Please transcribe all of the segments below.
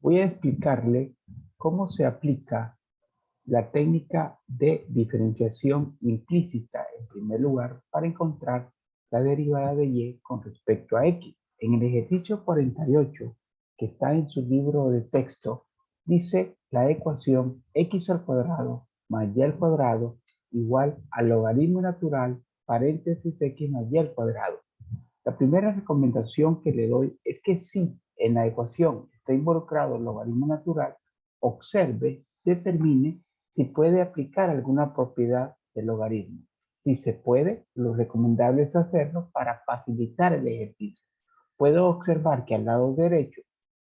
Voy a explicarle cómo se aplica la técnica de diferenciación implícita, en primer lugar, para encontrar la derivada de y con respecto a x. En el ejercicio 48, que está en su libro de texto, dice la ecuación x al cuadrado más y al cuadrado igual al logaritmo natural paréntesis x más y al cuadrado. La primera recomendación que le doy es que si en la ecuación está involucrado el logaritmo natural, observe, determine si puede aplicar alguna propiedad del logaritmo. Si se puede, lo recomendable es hacerlo para facilitar el ejercicio. Puedo observar que al lado derecho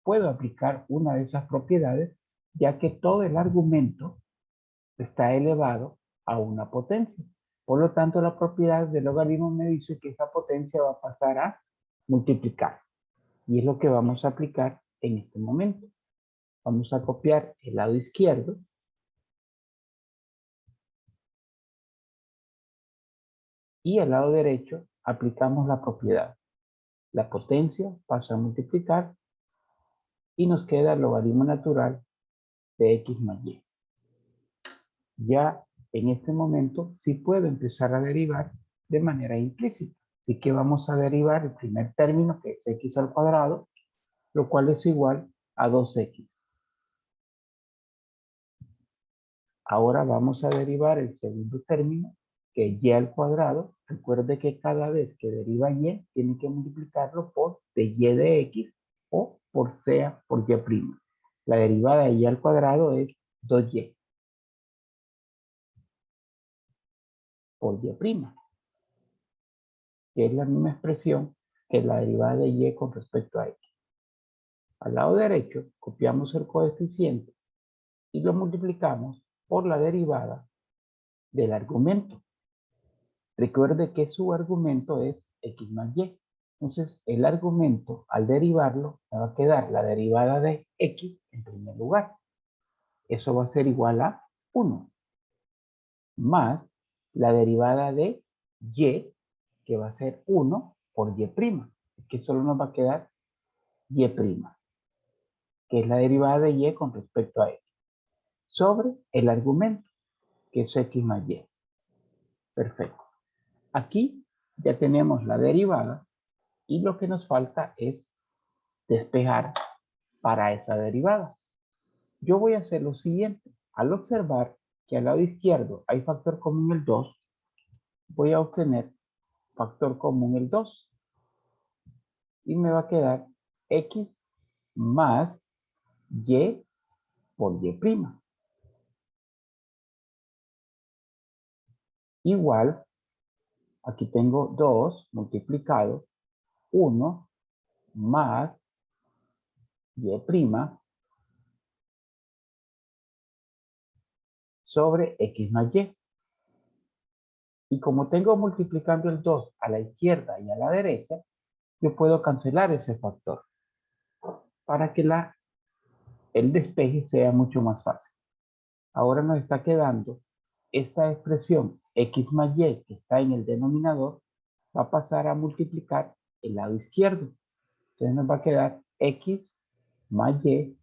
puedo aplicar una de esas propiedades, ya que todo el argumento está elevado a una potencia. Por lo tanto, la propiedad del logaritmo me dice que esa potencia va a pasar a multiplicar. Y es lo que vamos a aplicar en este momento. Vamos a copiar el lado izquierdo. Y al lado derecho aplicamos la propiedad. La potencia pasa a multiplicar y nos queda el logaritmo natural de x más y. Ya en este momento sí puedo empezar a derivar de manera implícita. Así que vamos a derivar el primer término, que es x al cuadrado, lo cual es igual a 2x. Ahora vamos a derivar el segundo término, que es y al cuadrado. Recuerde que cada vez que deriva y, tiene que multiplicarlo por y de x o por sea por y'. La derivada de y al cuadrado es 2y por y', que es la misma expresión que la derivada de y con respecto a x. Al lado derecho copiamos el coeficiente y lo multiplicamos por la derivada del argumento. Recuerde que su argumento es x más y. Entonces, el argumento, al derivarlo, me va a quedar la derivada de x en primer lugar. Eso va a ser igual a 1. Más la derivada de y, que va a ser 1 por y'. Que solo nos va a quedar y', que es la derivada de y con respecto a x. Sobre el argumento, que es x más y. Perfecto. Aquí ya tenemos la derivada y lo que nos falta es despejar para esa derivada. Yo voy a hacer lo siguiente. Al observar que al lado izquierdo hay factor común el 2, voy a obtener factor común el 2. Y me va a quedar x más y por y'. Igual, aquí tengo 2 multiplicado 1 más y' sobre x más y. Y como tengo multiplicando el 2 a la izquierda y a la derecha, yo puedo cancelar ese factor para que el despeje sea mucho más fácil. Ahora nos está quedando esta expresión x más y que está en el denominador, va a pasar a multiplicar el lado izquierdo. Entonces nos va a quedar x más y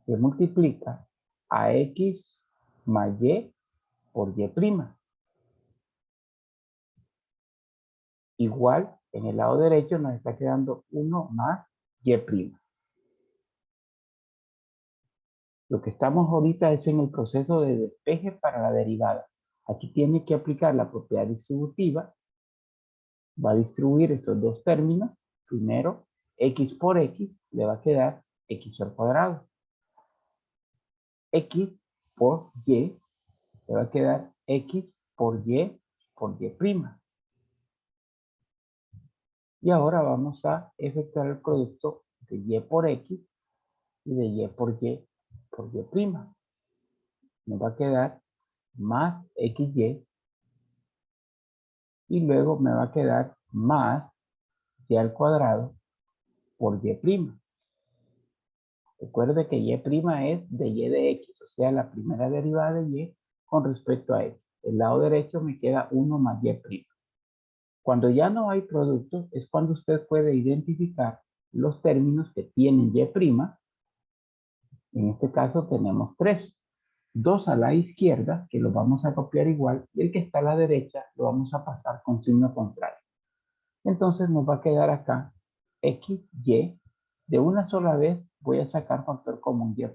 que multiplica a x más y por y'. Igual, en el lado derecho nos está quedando 1 más y'. Lo que estamos ahorita es en el proceso de despeje para la derivada. Aquí tiene que aplicar la propiedad distributiva. Va a distribuir estos dos términos. Primero, x por x le va a quedar x al cuadrado. X por y le va a quedar x por y por y'. Y ahora vamos a efectuar el producto de y por x y de y por y por y'. Nos va a quedar más xy y luego me va a quedar más y al cuadrado por y'. Recuerde que y' es de y de x, o sea, la primera derivada de y con respecto a x. El lado derecho me queda 1 más y'. Cuando ya no hay productos, es cuando usted puede identificar los términos que tienen y', En este caso tenemos 3. 2 a la izquierda, que lo vamos a copiar igual, y el que está a la derecha lo vamos a pasar con signo contrario. Entonces nos va a quedar acá x, y. De una sola vez voy a sacar factor común y'.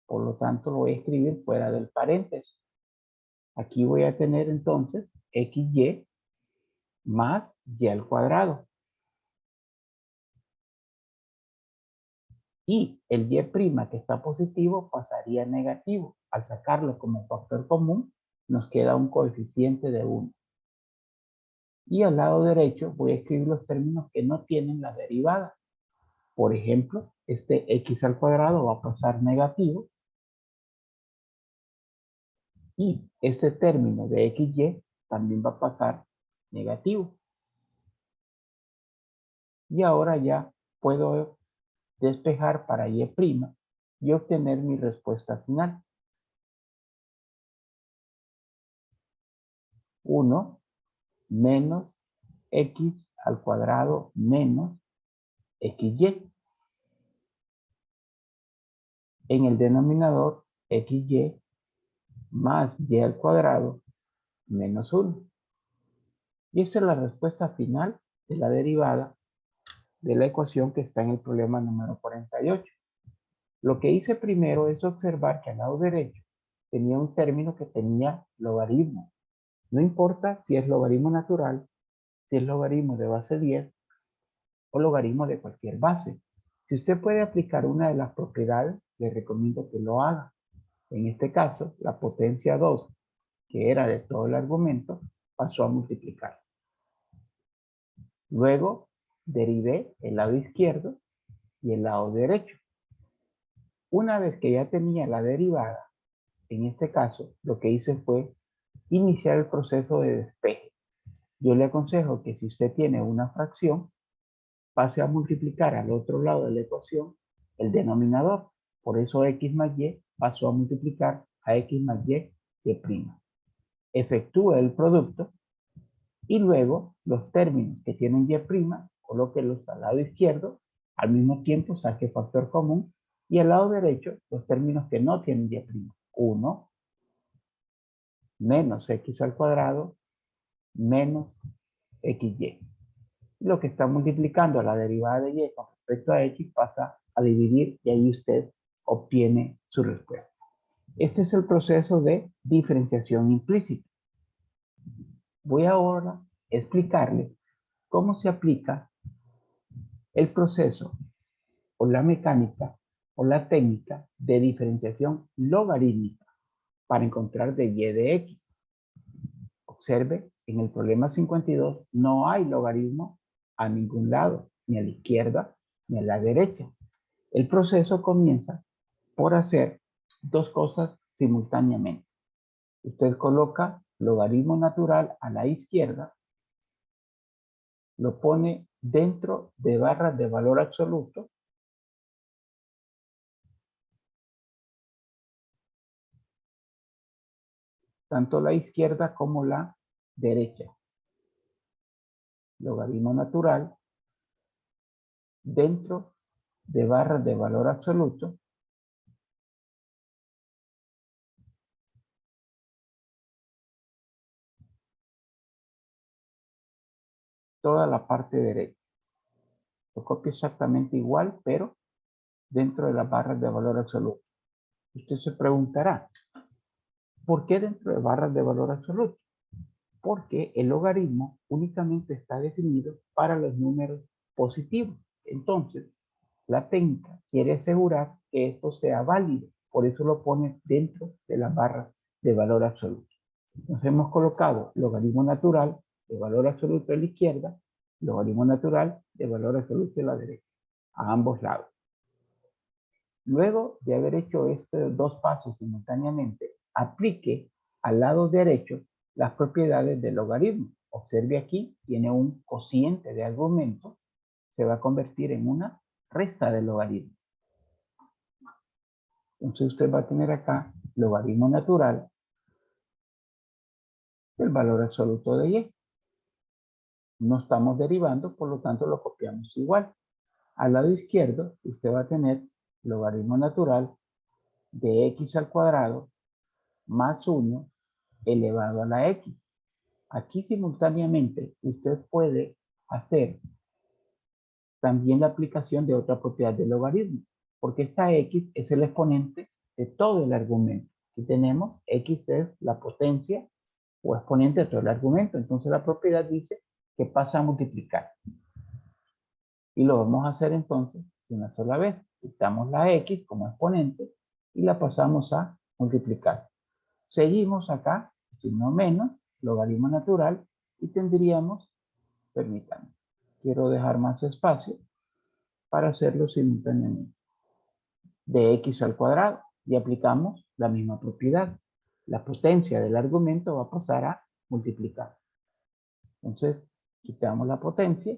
Por lo tanto, lo voy a escribir fuera del paréntesis. Aquí voy a tener entonces xy más y al cuadrado. Y el y' que está positivo pasaría a negativo. Al sacarlo como factor común, nos queda un coeficiente de 1. Y al lado derecho voy a escribir los términos que no tienen la derivada. Por ejemplo, este x al cuadrado va a pasar negativo. Y este término de xy también va a pasar negativo. Y ahora ya puedo despejar para y' y obtener mi respuesta final. 1 menos x al cuadrado menos xy. En el denominador, xy más y al cuadrado menos 1. Y esa es la respuesta final de la derivada de la ecuación que está en el problema número 48. Lo que hice primero es observar que al lado derecho tenía un término que tenía logaritmo. No importa si es logaritmo natural, si es logaritmo de base 10 o logaritmo de cualquier base. Si usted puede aplicar una de las propiedades, le recomiendo que lo haga. En este caso, la potencia 2, que era de todo el argumento, pasó a multiplicar. Luego, derivé el lado izquierdo y el lado derecho. Una vez que ya tenía la derivada, en este caso, lo que hice fue iniciar el proceso de despeje. Yo le aconsejo que si usted tiene una fracción, pase a multiplicar al otro lado de la ecuación el denominador. Por eso x más y pasó a multiplicar a x más y'. Efectúe el producto y luego los términos que tienen y', colóquelos al lado izquierdo, al mismo tiempo saque factor común, y al lado derecho los términos que no tienen y'. 1 menos x al cuadrado menos xy. Lo que está multiplicando a la derivada de y con respecto a x pasa a dividir y ahí usted obtiene su respuesta. Este es el proceso de diferenciación implícita. Voy ahora a explicarle cómo se aplica el proceso o la mecánica o la técnica de diferenciación logarítmica para encontrar de y de x. Observe, en el problema 52 no hay logaritmo a ningún lado, ni a la izquierda ni a la derecha. El proceso comienza por hacer dos cosas simultáneamente. Usted coloca logaritmo natural a la izquierda, lo pone dentro de barras de valor absoluto, tanto la izquierda como la derecha. Logaritmo natural dentro de barras de valor absoluto, toda la parte derecha. Lo copio exactamente igual, pero dentro de las barras de valor absoluto. Usted se preguntará, ¿por qué dentro de barras de valor absoluto? Porque el logaritmo únicamente está definido para los números positivos. Entonces, la técnica quiere asegurar que esto sea válido, por eso lo pone dentro de las barras de valor absoluto. Nos hemos colocado logaritmo natural de valor absoluto a la izquierda, logaritmo natural de valor absoluto a la derecha, a ambos lados. Luego de haber hecho estos dos pasos simultáneamente, aplique al lado derecho las propiedades del logaritmo. Observe aquí, tiene un cociente de argumento, se va a convertir en una resta del logaritmo. Entonces usted va a tener acá logaritmo natural del valor absoluto de y. No estamos derivando, por lo tanto lo copiamos igual. Al lado izquierdo usted va a tener logaritmo natural de x al cuadrado más 1 elevado a la x. Aquí simultáneamente usted puede hacer también la aplicación de otra propiedad del logaritmo, porque esta x es el exponente de todo el argumento. Aquí tenemos x es la potencia o exponente de todo el argumento. Entonces la propiedad dice que pasa a multiplicar. Y lo vamos a hacer entonces de una sola vez. Quitamos la x como exponente y la pasamos a multiplicar. Seguimos acá, signo menos, logaritmo natural, y tendríamos, permítanme, quiero dejar más espacio para hacerlo simultáneamente, de x al cuadrado, y aplicamos la misma propiedad. La potencia del argumento va a pasar a multiplicar. Entonces, quitamos la potencia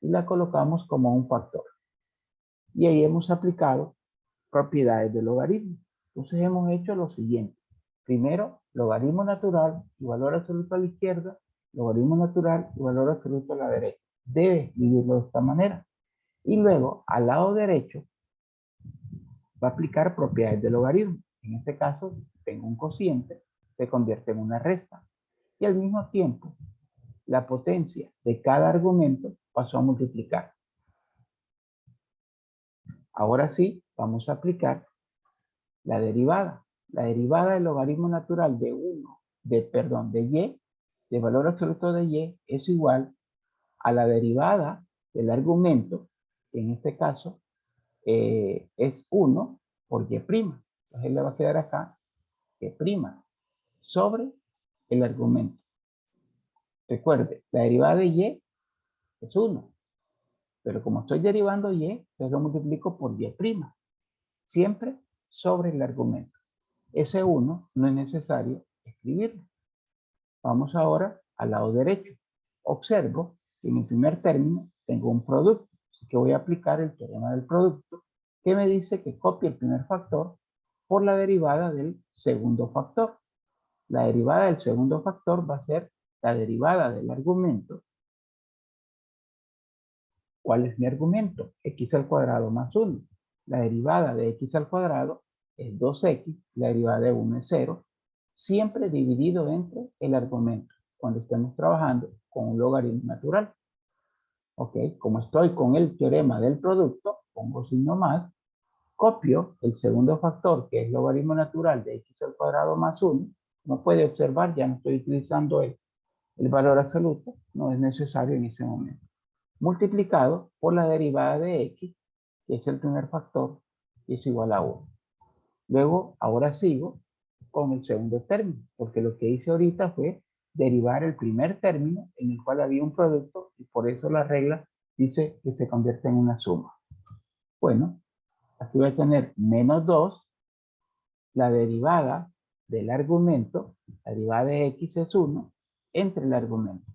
y la colocamos como un factor. Y ahí hemos aplicado propiedades del logaritmo. Entonces hemos hecho lo siguiente. Primero, logaritmo natural y valor absoluto a la izquierda, logaritmo natural y valor absoluto a la derecha. Debe escribirlo de esta manera. Y luego, al lado derecho, va a aplicar propiedades del logaritmo. En este caso, tengo un cociente, se convierte en una resta. Y al mismo tiempo, la potencia de cada argumento pasó a multiplicar. Ahora sí, vamos a aplicar la derivada. La derivada del logaritmo natural de y, de valor absoluto de y, es igual a la derivada del argumento, que en este caso es 1 por y'. Entonces le va a quedar acá y' sobre el argumento. Recuerde, la derivada de y es 1, pero como estoy derivando y, entonces lo multiplico por y', siempre sobre el argumento. Ese 1 no es necesario escribirlo. Vamos ahora al lado derecho. Observo que en el primer término tengo un producto, así que voy a aplicar el teorema del producto, que me dice que copie el primer factor por la derivada del segundo factor. La derivada del segundo factor va a ser la derivada del argumento. ¿Cuál es mi argumento? X al cuadrado más 1. La derivada de x al cuadrado es 2x, la derivada de 1 es 0, siempre dividido entre el argumento, cuando estemos trabajando con un logaritmo natural. Ok, como estoy con el teorema del producto, pongo signo más, copio el segundo factor, que es logaritmo natural de x al cuadrado más 1. No puede observar, ya no estoy utilizando el valor absoluto, no es necesario en ese momento. Multiplicado por la derivada de x, que es el primer factor, que es igual a 1. Luego, ahora sigo con el segundo término, porque lo que hice ahorita fue derivar el primer término en el cual había un producto y por eso la regla dice que se convierte en una suma. Bueno, aquí voy a tener menos 2, la derivada del argumento, la derivada de x es 1, entre el argumento.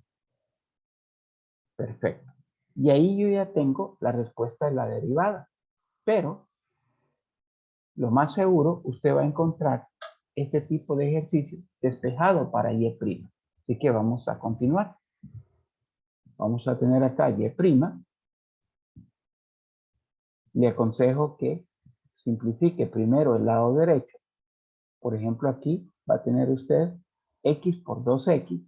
Perfecto. Y ahí yo ya tengo la respuesta de la derivada. Pero lo más seguro, usted va a encontrar este tipo de ejercicio despejado para y'. Así que vamos a continuar. Vamos a tener acá y'. Le aconsejo que simplifique primero el lado derecho. Por ejemplo, aquí va a tener usted x por 2x,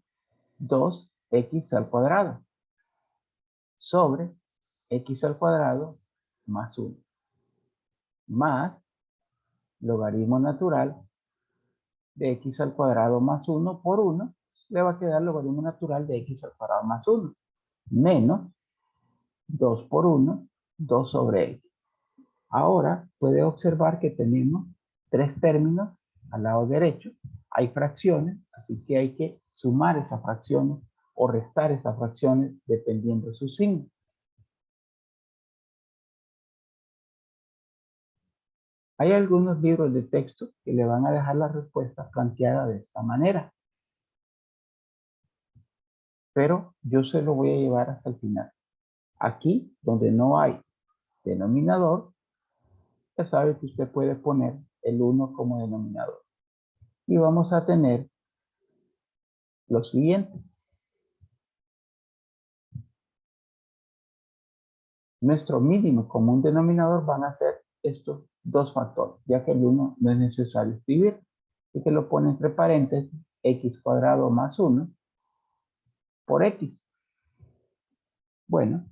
2x al cuadrado, sobre x al cuadrado más 1, más logaritmo natural de x al cuadrado más 1 por 1, le va a quedar logaritmo natural de x al cuadrado más 1, menos 2 por 1, 2 sobre x. Ahora puede observar que tenemos tres términos al lado derecho. Hay fracciones, así que hay que sumar esas fracciones o restar esas fracciones dependiendo de su signo. Hay algunos libros de texto que le van a dejar la respuesta planteada de esta manera, pero yo se lo voy a llevar hasta el final. Aquí, donde no hay denominador, ya sabe que usted puede poner el 1 como denominador. Y vamos a tener lo siguiente. Nuestro mínimo común denominador van a ser estos dos factores, ya que el 1 no es necesario escribir, y que lo pone entre paréntesis, x cuadrado más 1 por x. Bueno,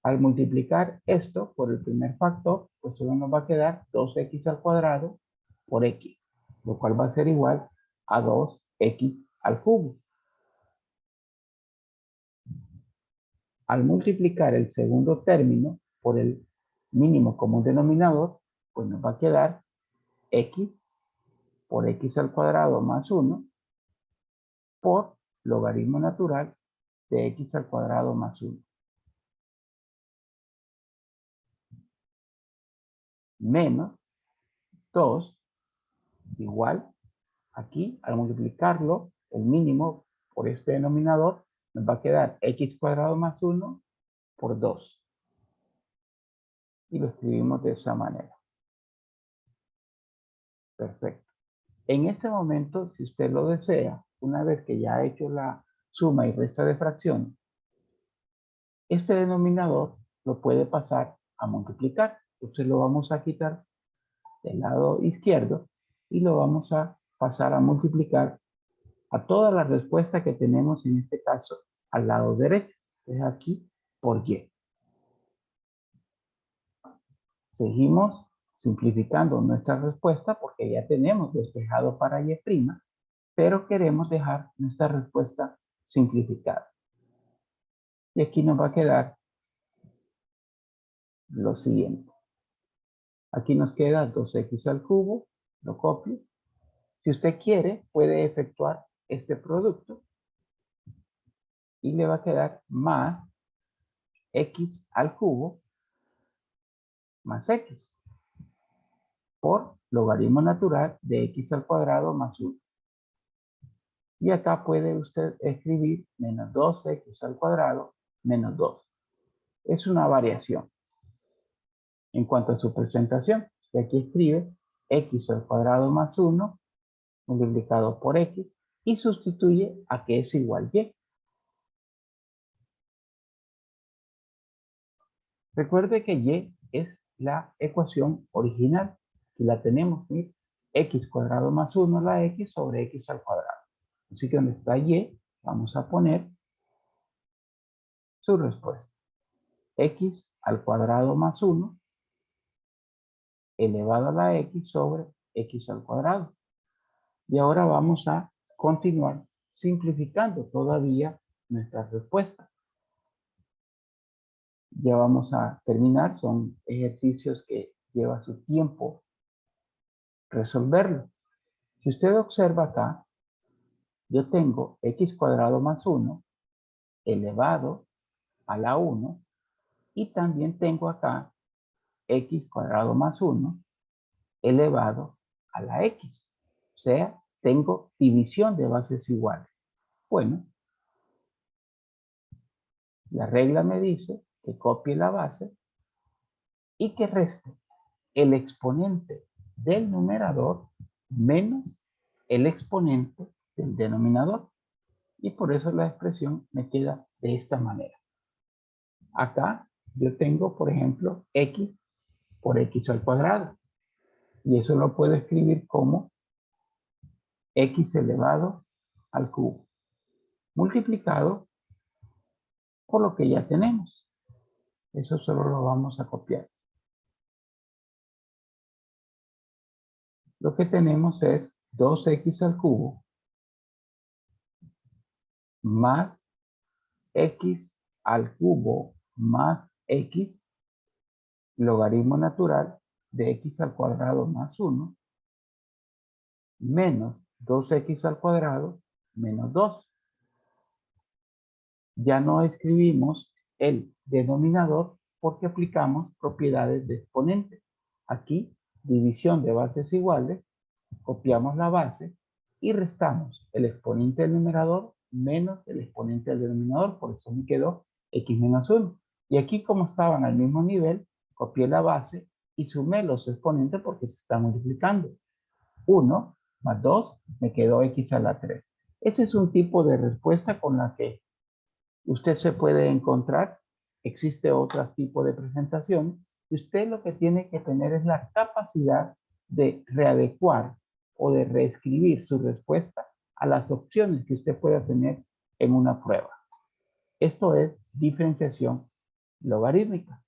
al multiplicar esto por el primer factor, pues solo nos va a quedar 2x al cuadrado por x, lo cual va a ser igual a 2x al cubo. Al multiplicar el segundo término por el mínimo común denominador, pues nos va a quedar x por x al cuadrado más 1 por logaritmo natural de x al cuadrado más 1. Menos 2 igual, aquí al multiplicarlo, el mínimo por este denominador, nos va a quedar x cuadrado más 1 por 2. Y lo escribimos de esa manera. Perfecto. En este momento, si usted lo desea, una vez que ya ha hecho la suma y resta de fracciones, este denominador lo puede pasar a multiplicar. Entonces lo vamos a quitar del lado izquierdo y lo vamos a pasar a multiplicar a toda la respuesta que tenemos en este caso al lado derecho. Es aquí por y. Seguimos simplificando nuestra respuesta porque ya tenemos despejado para y', pero queremos dejar nuestra respuesta simplificada. Y aquí nos va a quedar lo siguiente. Aquí nos queda 2x al cubo, lo copio. Si usted quiere, puede efectuar este producto y le va a quedar más x al cubo más x por logaritmo natural de x al cuadrado más 1. Y acá puede usted escribir menos 2x al cuadrado menos 2. Es una variación. En cuanto a su presentación, aquí escribe x al cuadrado más 1 multiplicado por x y sustituye a que es igual a y. Recuerde que y es la ecuación original. Y la tenemos, ¿sí? X cuadrado más 1 la x sobre x al cuadrado. Así que donde está y, vamos a poner su respuesta. X al cuadrado más 1 elevado a la x sobre x al cuadrado. Y ahora vamos a continuar simplificando todavía nuestra respuesta. Ya vamos a terminar, son ejercicios que lleva su tiempo resolverlo. Si usted observa acá, yo tengo x cuadrado más 1 elevado a la 1 y también tengo acá x cuadrado más 1 elevado a la x. O sea, tengo división de bases iguales. Bueno, la regla me dice que copie la base y que reste el exponente del numerador menos el exponente del denominador. Y por eso la expresión me queda de esta manera. Acá yo tengo, por ejemplo, x por x al cuadrado. Y eso lo puedo escribir como x elevado al cubo, multiplicado por lo que ya tenemos. Eso solo lo vamos a copiar. Lo que tenemos es 2x al cubo más x al cubo más x logaritmo natural de x al cuadrado más 1 menos 2x al cuadrado menos 2. Ya no escribimos el denominador porque aplicamos propiedades de exponente. Aquí, división de bases iguales, copiamos la base y restamos el exponente del numerador menos el exponente del denominador, por eso me quedó x menos 1. Y aquí, como estaban al mismo nivel, copié la base y sumé los exponentes porque se están multiplicando. 1 más 2 me quedó x a la 3. Ese es un tipo de respuesta con la que usted se puede encontrar. Existe otro tipo de presentación, Usted lo que tiene que tener es la capacidad de readecuar o de reescribir su respuesta a las opciones que usted pueda tener en una prueba. Esto es diferenciación logarítmica.